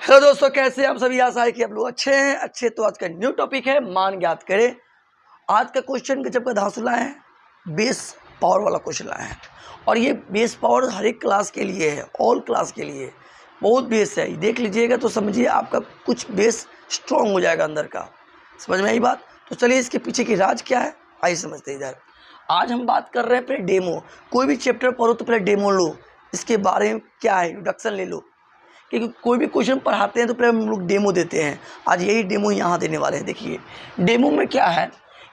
Hello दोस्तों, कैसे हैं आप सभी। आशा है कि आप लोग अच्छे हैं। अच्छे तो आज का न्यू टॉपिक है मान ज्ञात करें। आज का क्वेश्चन गजब का धांसू लाए हैं, बेस पावर वाला क्वेश्चन लाए हैं। और ये बेस पावर हर एक क्लास के लिए है, ऑल क्लास के लिए बहुत बेस है। देख लीजिएगा तो समझिए आपका कुछ बेस स्ट्रॉन्ग हो जाएगा अंदर का। समझ में आई बात। तो चलिए इसके पीछे की राज क्या है आइए समझते हैं। इधर आज हम बात कर रहे हैं पहले डेमो। कोई भी चैप्टर पढ़ो तो पहले डेमो लो, इसके बारे में क्या है इंट्रोडक्शन ले लो, क्योंकि कोई भी क्वेश्चन पढ़ाते हैं तो पहले हम लोग डेमो देते हैं। आज यही डेमो यहाँ देने वाले हैं। देखिए डेमो में क्या है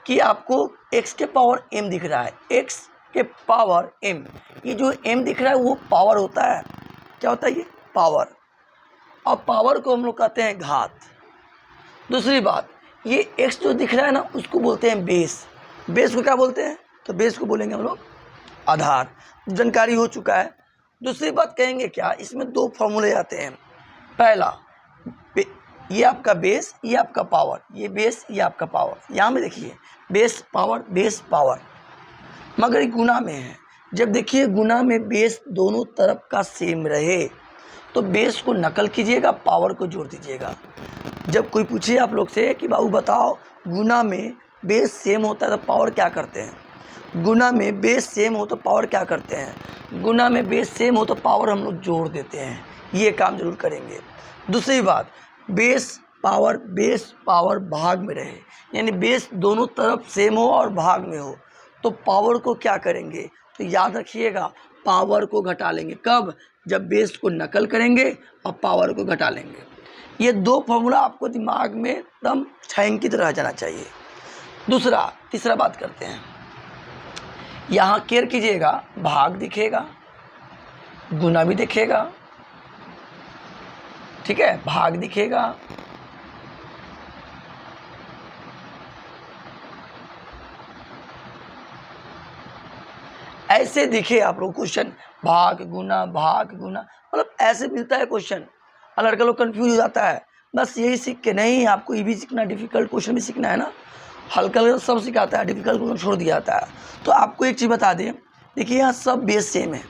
कि आपको x के पावर m दिख रहा है, x के पावर m। ये जो m दिख रहा है वो पावर होता है। क्या होता है ये पावर। और पावर को हम लोग कहते हैं घात। दूसरी बात, ये x जो दिख रहा है ना उसको बोलते हैं बेस। बेस को क्या बोलते हैं तो बेस को बोलेंगे हम लोग आधार। जानकारी हो चुका है। दूसरी बात कहेंगे क्या, इसमें दो फॉर्मूले आते हैं। पहला ये आपका बेस, ये आपका पावर। ये बेस, ये आपका पावर। यहाँ में देखिए बेस पावर, मगर ये गुना में है। जब देखिए गुना में बेस दोनों तरफ का सेम रहे तो बेस को नकल कीजिएगा, पावर को जोड़ दीजिएगा। जब कोई पूछे आप लोग से कि बाबू बताओ गुना में बेस सेम होता है तो पावर क्या करते हैं, गुना में बेस सेम हो तो पावर क्या करते हैं, गुना में बेस सेम हो तो पावर हम लोग जोड़ देते हैं। ये काम जरूर करेंगे। दूसरी बात, बेस पावर भाग में रहे, यानी बेस दोनों तरफ सेम हो और भाग में हो तो पावर को क्या करेंगे तो याद रखिएगा पावर को घटा लेंगे। कब, जब बेस को नकल करेंगे और पावर को घटा लेंगे। ये दो फॉर्मूला आपको दिमाग में एकदम छायांकित रह जाना चाहिए। तीसरा बात करते हैं। यहाँ केयर कीजिएगा, भाग दिखेगा, गुना भी दिखेगा, ठीक है, भाग दिखेगा, ऐसे दिखे आप लोग क्वेश्चन भाग गुना मतलब ऐसे मिलता है क्वेश्चन। और लड़का लोग कंफ्यूज हो जाता है। बस यही सीख के नहीं, आपको ये भी सीखना, डिफिकल्ट क्वेश्चन भी सीखना है ना। हल्का सब सिखाता है, डिफिकल्ट क्वेश्चन छोड़ दिया जाता है। तो आपको एक चीज़ बता दें, देखिए यहाँ सब बेस सेम है,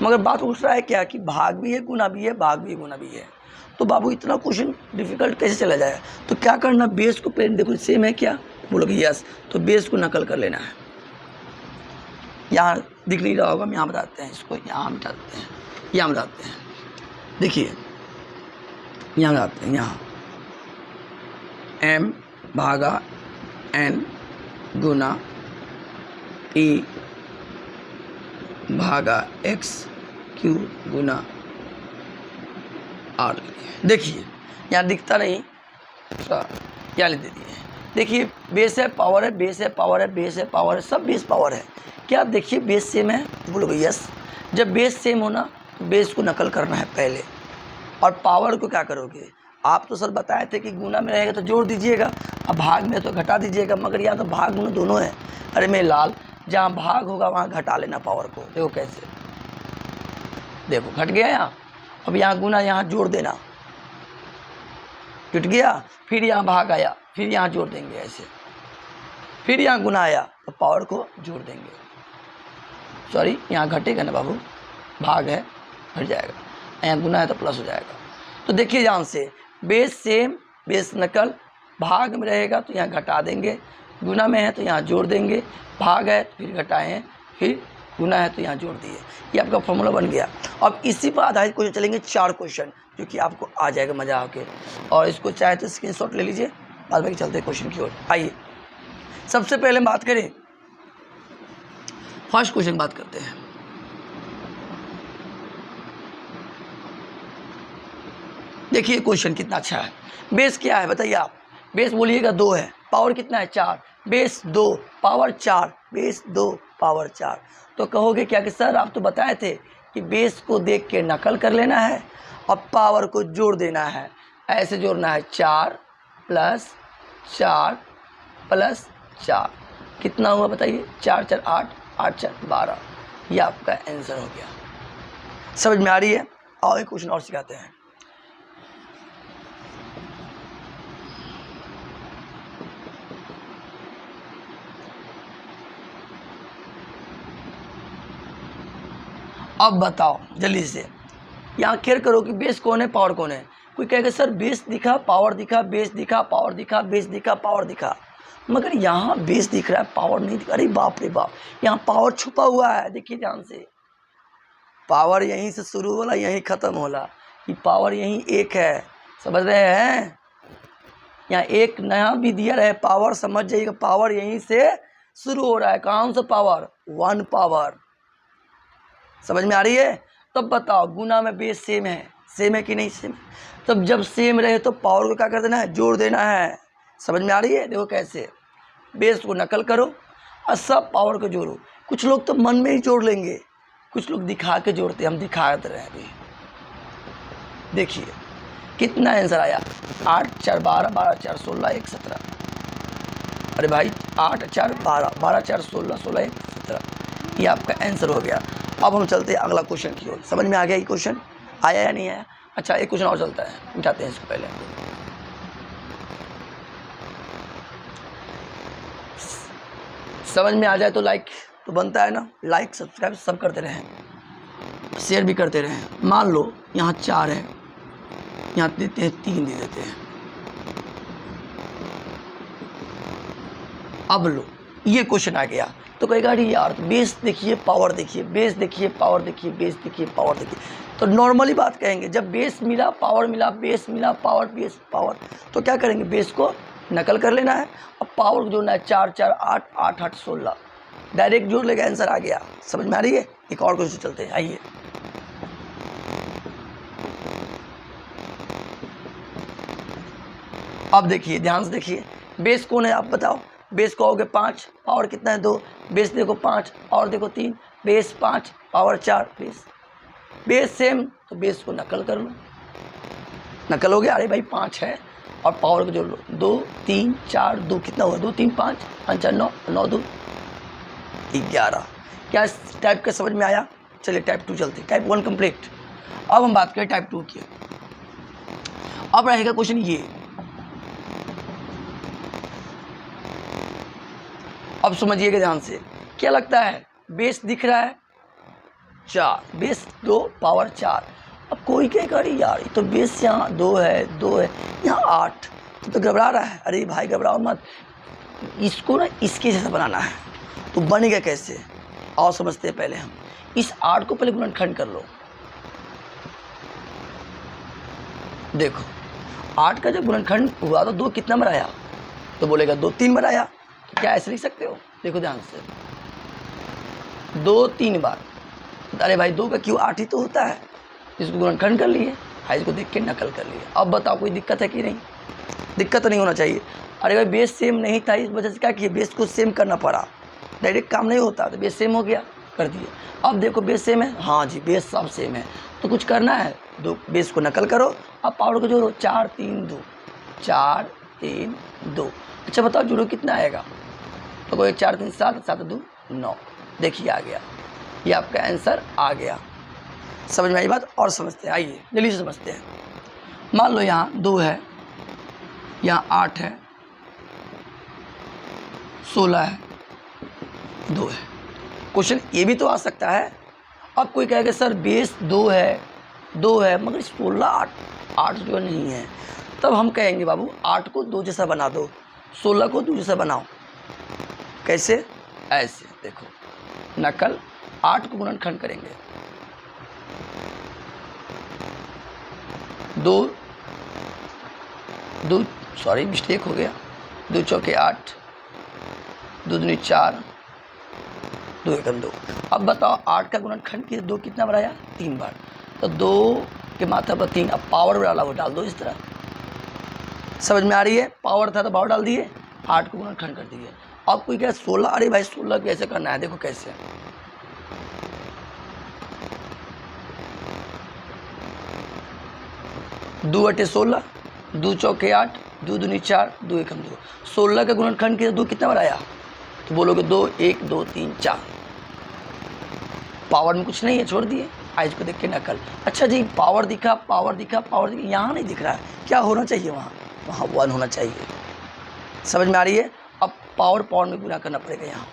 मगर बात उठ रहा है क्या कि भाग भी है गुना भी है, भाग भी है गुना भी है। तो बाबू इतना क्वेश्चन डिफिकल्ट कैसे चला जाए। तो क्या करना, बेस को पहले देखो सेम है क्या, बोलोगे यस, तो बेस को नकल कर लेना है। यहाँ दिख नहीं रहा होगा, हम यहाँ बताते हैं इसको, यहाँ मिटा देते हैं, यहाँ बताते हैं। देखिए यहाँ बताते हैं, यहाँ m भागा n गुना p भागा x q गुना r। देखिए यहाँ दिखता नहीं, यहाँ लिख दीजिए। देखिए बेस है पावर है, बेस है पावर है, बेस है पावर है, सब बेस पावर है। क्या देखिए बेस सेम है, बोलोगे यस। जब बेस सेम होना तो बेस को नकल करना है पहले, और पावर को क्या करोगे। आप तो सर बताए थे कि गुना में रहेगा तो जोड़ दीजिएगा, अब भाग में तो घटा दीजिएगा, मगर यहाँ तो भाग गुना दोनों है। अरे मेरे लाल, जहाँ भाग होगा वहाँ घटा लेना पावर को। देखो कैसे, देखो घट गया यहाँ, अब यहाँ गुना, यहाँ जोड़ देना, जुट गया। फिर यहाँ भाग आया, फिर यहाँ जोड़ देंगे ऐसे, फिर यहाँ गुना आया तो पावर को जोड़ देंगे। सॉरी यहाँ घटेगा ना बाबू, भाग है घट जाएगा, यहाँ गुना है तो प्लस हो जाएगा। तो देखिए ध्यान से, बेस सेम, बेस नकल, भाग में रहेगा तो यहाँ घटा देंगे, गुना में है तो यहाँ जोड़ देंगे, भाग है तो फिर घटाए हैं, फिर गुना है तो यहाँ जोड़ दिए। ये आपका फॉर्मूला बन गया। अब इसी पर आधारित क्वेश्चन चलेंगे, 4 क्वेश्चन, जो कि आपको आ जाएगा मज़ा आके। और इसको चाहे तो स्क्रीनशॉट ले लीजिए, बाद में चलते हैं क्वेश्चन की ओर। आइए सबसे पहले बात करें, फर्स्ट क्वेश्चन बात करते हैं। देखिए क्वेश्चन कितना अच्छा है। बेस क्या है बताइए आप, बेस बोलिएगा 2 है, पावर कितना है 4, बेस 2 पावर 4, बेस 2 पावर 4। तो कहोगे क्या कि सर आप तो बताए थे कि बेस को देख के नकल कर लेना है और पावर को जोड़ देना है। ऐसे जोड़ना है 4 + 4 + 4, कितना हुआ बताइए, 4 4 8, 8 4 12। ये आपका आंसर हो गया। समझ में आ रही है। और एक क्वेश्चन और सिखाते हैं। अब बताओ जल्दी से, यहाँ केयर करो कि बेस कौन है पावर कौन है। कोई कहेगा सर बेस दिखा, पावर दिखा, बेस दिखा, पावर दिखा, बेस दिखा, पावर दिखा, मगर यहाँ बेस दिख रहा है, पावर नहीं दिखा। अरे बाप रे बाप, यहाँ पावर छुपा हुआ है, देखिए ध्यान से। पावर यहीं से शुरू होला, यहीं ख़त्म होला, कि पावर यहीं एक है, समझ रहे हैं। यहाँ एक नया भी दिया रहे पावर, समझ जाइएगा, पावर यहीं से शुरू हो रहा है। कौन सा पावर? 1 पावर, समझ में आ रही है। तब बताओ गुना में बेस सेम है कि नहीं सेम? तब जब सेम रहे तो पावर को क्या कर देना है? जोड़ देना है। समझ में आ रही है? देखो कैसे, बेस को नकल करो और सब पावर को जोड़ो। कुछ लोग तो मन में ही जोड़ लेंगे, कुछ लोग दिखा के जोड़ते, हम दिखा रहे हैं अभी। देखिए कितना आंसर आया, 8 4 12, 12 4 16, 1 17। अरे भाई 8 4 12, 12 4 16, 16 1 17, ये आपका आंसर हो गया। अब हम चलते हैं अगला क्वेश्चन की ओर। समझ में आ गया ये क्वेश्चन आया या नहीं आया? अच्छा एक क्वेश्चन और चलता है, उठाते हैं इसको पहले। समझ में आ जाए तो लाइक तो बनता है ना, लाइक सब्सक्राइब सब करते रहें, शेयर भी करते रहें। मान लो यहाँ 4 है, यहाँ देते हैं 3 दे देते हैं। अब लो ये क्वेश्चन आ गया तो कहेगा अरे यार बेस देखिए पावर देखिए, बेस देखिए पावर देखिए, बेस देखिए पावर देखिए। तो नॉर्मली बात कहेंगे, जब बेस मिला पावर मिला, बेस मिला पावर, बेस पावर, तो क्या करेंगे? बेस को नकल कर लेना है, अब पावर को जोड़ना है। 4 4 8, 8 8 16, डायरेक्ट जोड़ लेगा, आंसर आ गया। समझ में आ रही है? एक और क्वेश्चन चलते हैं, आइए। अब देखिए ध्यान से देखिए, बेस कौन है आप बताओ? बेस को आओगे 5, पावर कितना है 2, बेस देखो 5 और देखो 3, बेस 5 पावर 4, बेस सेम, तो बेस को नकल कर लो। नकल हो गया, अरे भाई 5 है और पावर को जोड़ लो, 2 3 4 2 कितना हुआ? 2 3 5 5 4 9, 9 2 11। क्या इस टाइप का समझ में आया? चलिए टाइप 2 चलते, टाइप 1 कंप्लीट। अब हम बात करें टाइप 2 की। अब रहेगा क्वेश्चन ये, अब समझिएगा ध्यान से, क्या लगता है? बेस दिख रहा है 4, बेस 2 पावर 4। अब कोई कहेगा अरे यार ये तो बेस यहाँ 2 है, 2 है, यहाँ 8, तो घबरा रहा है। अरे भाई घबराओ मत, इसको ना इसके जैसा बनाना है। तो बनेगा कैसे? और समझते हैं पहले हम। इस 8 को पहले गुणनखंड कर लो। देखो 8 का जब गुणनखंड हुआ तो 2 कितना बार आया? तो बोलेगा 2 3 बार आया। तो क्या ऐसे लिख सकते हो? देखो ध्यान से, 2 3 बार। अरे भाई 2 का क्यों 8 ही तो होता है, इसको गुणनखंड कर लिए, इसको देख के नकल कर लिए। अब बताओ कोई दिक्कत है कि नहीं? दिक्कत नहीं होना चाहिए। अरे भाई बेस सेम नहीं था, इस वजह से क्या किया? बेस को सेम करना पड़ा, डायरेक्ट काम नहीं होता, तो बेस सेम हो गया, कर दिए। अब देखो बेस सेम है, हाँ जी बेस सब सेम है, तो कुछ करना है, 2 बेस को नकल करो, अब पावर को जोड़ो, 4 3 2, 4 3 2। अच्छा बताओ जोड़ो कितना आएगा? तो कोई 4 3 7, 7 2 9। देखिए आ गया, ये आपका आंसर आ गया। समझ में आई बात? और समझते हैं, आइए जल्दी से समझते हैं। मान लो यहाँ 2 है, यहाँ 8 है, 16 है, 2 है। क्वेश्चन ये भी तो आ सकता है। अब कोई कहेगा सर बेस 2 है मगर 16 8 जो नहीं है, तब हम कहेंगे बाबू 8 को 2 जैसा बना दो, 16 को 2 जैसा बनाओ। कैसे? ऐसे देखो, नकल, 8 को गुणनखंड करेंगे, 2 सॉरी मिस्टेक हो गया, 2 चौके 8, 2 दूनी 4, 2 एकम 2। अब बताओ 8 का गुणनखंड किया 2 कितना बार आया? 3 बार। तो 2 के मात्रा पर 3, अब पावर डाला वो डाल दो इस तरह। समझ में आ रही है? पावर था तो पावर डाल दिए, 8 को गुणनखंड कर दिए। अब कोई क्या 16, अरे भाई 16 कैसे करना है? देखो कैसे, 2 बटे 16, 2 चौके 8, 2 दूनी 4, 2 एकम 2। 16 का गुणनखंड किया 2 कितना बार आया? तो बोलोगे 2 1 2 3 4। पावर में कुछ नहीं है, छोड़ दिए, आज को देख के नकल। अच्छा जी पावर दिखा, पावर दिखा, पावर दिखा, यहाँ नहीं दिख रहा है, क्या होना चाहिए? वहाँ 1 होना चाहिए। समझ में आ रही है? अब पावर पावर में गुना करना पड़ेगा, यहाँ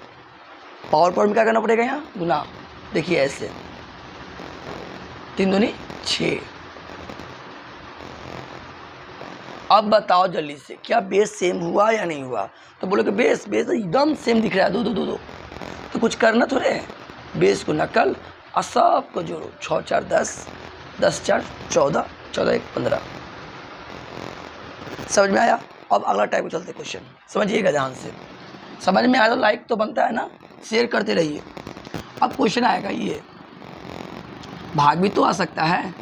पावर पावर में क्या करना पड़ेगा? यहाँ गुना। देखिए ऐसे, 3 दूनी 6, अब बताओ जल्दी से, क्या बेस सेम हुआ या नहीं हुआ? तो बोलोगे बेस एकदम सेम दिख रहा है, दो दो दो दो, तो कुछ करना थोड़े है, बेस को नकल और सबको जोड़ो, 6 4 10, 10 4 14, 14 1 15। समझ में आया? अब अगला टाइप को चलते क्वेश्चन, समझिएगा ध्यान से। समझ में आया तो लाइक तो बनता है ना, शेयर करते रहिए। अब क्वेश्चन आएगा ये, भाग भी तो आ सकता है।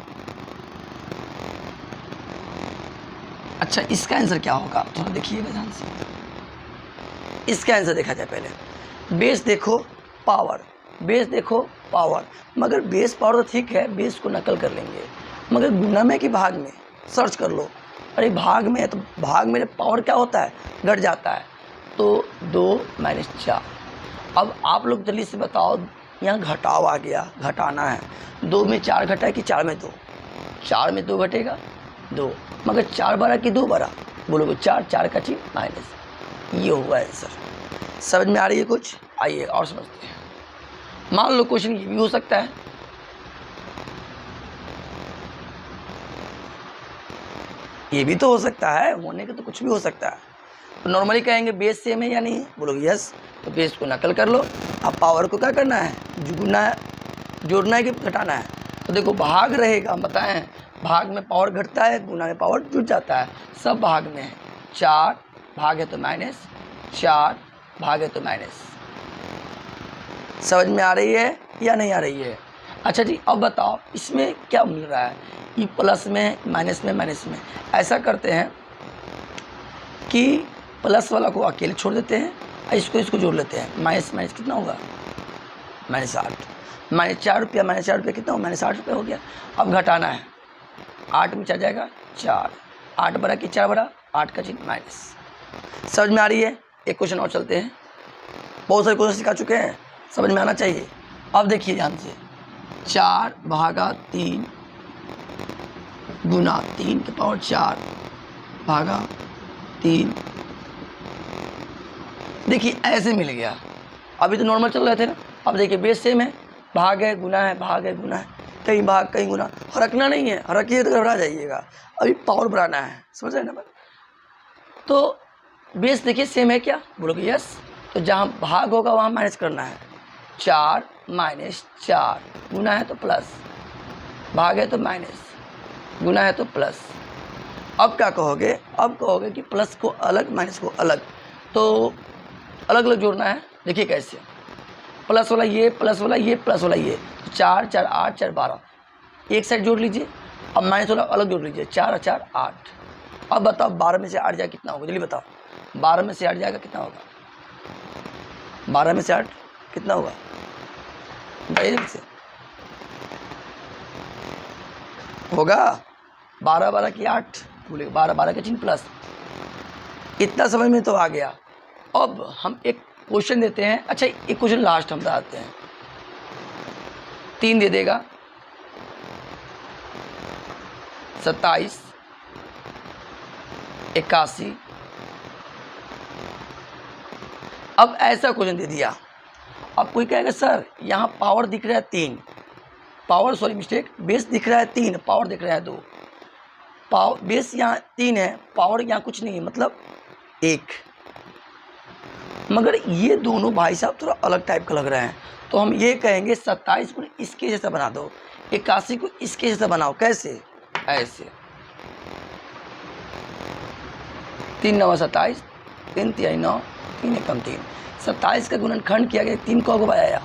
अच्छा, इसका आंसर क्या होगा थोड़ा देखिएगा ध्यान से। इसका आंसर देखा जाए पहले। बेस देखो पावर, बेस देखो पावर, मगर बेस पावर तो ठीक है, बेस को नकल कर लेंगे, मगर गुना में कि भाग में सर्च कर लो। अरे भाग में है तो भाग में पावर क्या होता है, घट जाता है, तो 2 - 4। अब आप लोग जल्दी से बताओ, यहाँ घटाव आ गया, घटाना है। 2 में 4 घटा है कि 4 में 2? 4 में 2 घटेगा 2, मगर 4 12 कि 2 12? बोलोगे 4 4 का चिन्ह माइनस। ये हुआ आंसर। समझ में आ रही है कुछ? आइए और समझते हैं। मान लो क्वेश्चन ये भी हो सकता है, ये भी तो हो सकता है, होने का तो कुछ भी हो सकता है। तो नॉर्मली कहेंगे बेस सेम है या नहीं है? बोलोगे यस, तो बेस को नकल कर लो। अब पावर को क्या करना है, जुड़ना है, जोड़ना है कि घटाना है? तो देखो भाग रहेगा, हम बताएं भाग में पावर घटता है, गुना में पावर जुड़ जाता है, सब भाग में है। 4 भाग है तो माइनस, 4 भाग है तो माइनस। समझ में आ रही है या नहीं आ रही है? अच्छा जी, अब बताओ इसमें क्या मिल रहा है, ये प्लस में माइनस में माइनस में। ऐसा करते हैं कि प्लस वाला को अकेले छोड़ देते हैं और इसको जोड़ लेते हैं। माइनस माइनस कितना होगा, -8, -4 रुपया, -4 रुपया कितना हो, -8 रुपया हो गया। अब घटाना है, 8 में 4 जाएगा 4, 8 बड़ा कि 4 बड़ा, 8 का चिन्ह माइनस। समझ में आ रही है? एक क्वेश्चन और चलते हैं, बहुत सारे क्वेश्चन सिखा चुके हैं, समझ में आना चाहिए। अब देखिए ध्यान से, 4 भागा 3 गुना 3 की पावर 4 भागा 3। देखिए ऐसे मिल गया। अभी तो नॉर्मल चल रहे थे ना, अब देखिए बेस सेम है, भाग है गुना है, भाग है गुना है, कहीं भाग कहीं गुना, हरकना नहीं है, हरकिए तो घबरा जाइएगा। अभी पावर बढ़ाना है, समझ रहे ना बात? तो बेस देखिए सेम है क्या, बोलोगे यस, तो जहाँ भाग होगा वहाँ माइनस करना है। 4 - 4 गुना है तो प्लस, भाग है तो माइनस, गुना है तो प्लस। अब क्या कहोगे, अब कहोगे कि प्लस को अलग माइनस को अलग, तो अलग अलग जोड़ना है। देखिए कैसे, प्लस वाला ये, प्लस वाला ये, प्लस वाला ये, 4 4 8 4 12, एक साइड जोड़ लीजिए। अब माइनस वाला अलग जोड़ लीजिए, 4 4 8। अब बताओ 12 में से 8 जाए कितना होगा, जल्दी बताओ। 12 में से 8 जाएगा कितना होगा, 12 में से 8 कितना होगा, बताइए से होगा 12 12 की 8, बोले 12 12 का चिन्ह प्लस। इतना समझ में तो आ गया। अब हम एक क्वेश्चन देते हैं। अच्छा, एक क्वेश्चन लास्ट हम बताते हैं, 3 दे देगा, 27 81। अब ऐसा क्वेश्चन दे दिया, अब कोई कहेगा सर यहाँ पावर दिख रहा है 3, पावर सॉरी मिस्टेक, बेस दिख रहा है 3, पावर दिख रहा है 2। पावर बेस यहाँ 3 है, पावर यहाँ कुछ नहीं है, मतलब 1। मगर ये दोनों भाई साहब थोड़ा अलग टाइप का लग रहे हैं, तो हम ये कहेंगे 27 को इसके जैसा बना दो, 81 को इसके जैसा बनाओ। कैसे, ऐसे 3 9 27, 3 3 9, 3 1 3। 27 का गुणनखंड किया गया, 3 को आया,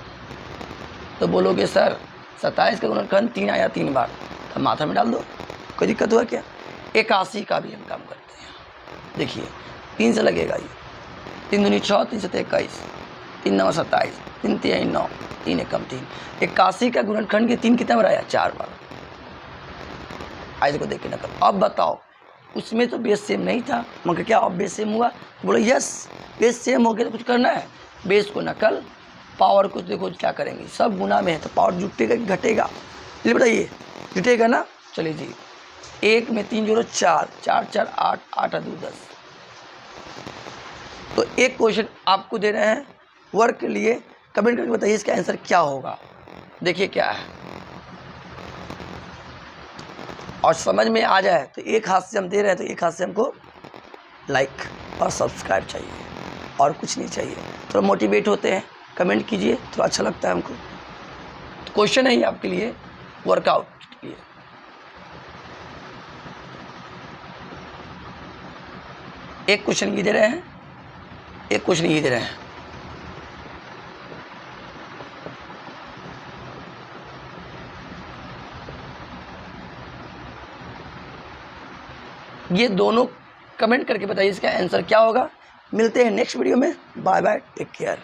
तो बोलोगे सर 27 का गुणनखंड 3 आया 3 बार, तो माथा में डाल दो, कोई दिक्कत हुआ क्या? 81 का भी हम काम करते हैं। देखिए 3 से लगेगा, ये 3 दूनी 6, 3 7 21, 3 9 27, 3 3 9, 3 1 3। 81 का गुणनखंड के 3 कितना बार आया, 4 बार। आज को देख के नकल। अब बताओ उसमें तो बेस सेम नहीं था, मगर क्या अब बेस सेम हुआ? बोलो यस, बेस सेम हो गया तो कुछ करना है, बेस को नकल, पावर को देखो क्या करेंगे, सब गुना में है तो पावर जुटेगा कि घटेगा, चलिए बताइए, जुटेगा ना। चलिए जी, 1 में 3 जोड़ो 4, 4 4 8, 8 2 10। तो एक क्वेश्चन आपको दे रहे हैं वर्क के लिए, कमेंट करके बताइए इसका आंसर क्या होगा। देखिए क्या है, और समझ में आ जाए तो एक हाथ से हम दे रहे हैं तो एक हाथ से हमको लाइक और सब्सक्राइब चाहिए और कुछ नहीं चाहिए। थोड़ा मोटिवेट होते हैं, कमेंट कीजिए, थोड़ा अच्छा लगता है हमको। तो क्वेश्चन है ये आपके लिए वर्कआउट के लिए। एक क्वेश्चन ये दे रहे हैं, एक क्वेश्चन ये दे रहे हैं। ये दोनों कमेंट करके बताइए इसका आंसर क्या होगा। मिलते हैं नेक्स्ट वीडियो में। Bye bye, take care.